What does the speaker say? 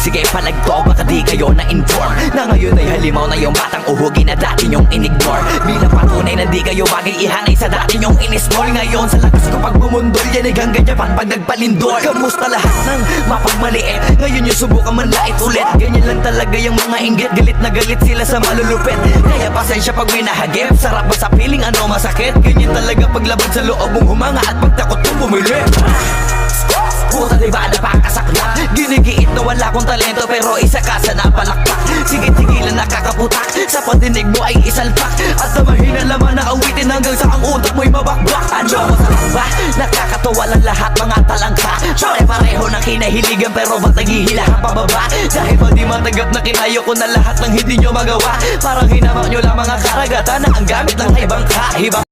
sige palagto, baka di kayo na-inform na ngayon ay halimaw na yung batang uhugi na dati nyong in-ignore. Bilang patunay na di kayo bagay ihanay sa dati nyong in-small. Ngayon sa lakas ko pag bumundol, yan ay gangganyapan pag nagpalindol. Kamusta lahat ng mapagmaliit, ngayon yung subukan manlait ulit. Ganyan lang talaga yung mga inggit, galit na galit sila sa malulupit. Kaya pasensya pag winahagip, sarap ba sa piling ano masakit. Ganyan talaga paglaban sa loob mong humanga at pagtakot mong bumili. Puta diba napakasaklap, ginigiit na wala kong talento pero isa ka sa napalakpak. Sige-tigilan nakakaputak, sa pandinig mo ay isalpak. At na mahina laman na awitin hanggang sa ang utak mo'y mabakbak. Ano masarap ba? Nakakatawa lang lahat mga talangka. Pare-pareho ng kinahiligan pero ba't naghihilahan pababa? Dahil ba di matanggap na kinayo ko na lahat ng hindi nyo magawa? Parang hinamak nyo lang mga karagatan na ang gamit lang ay bangka.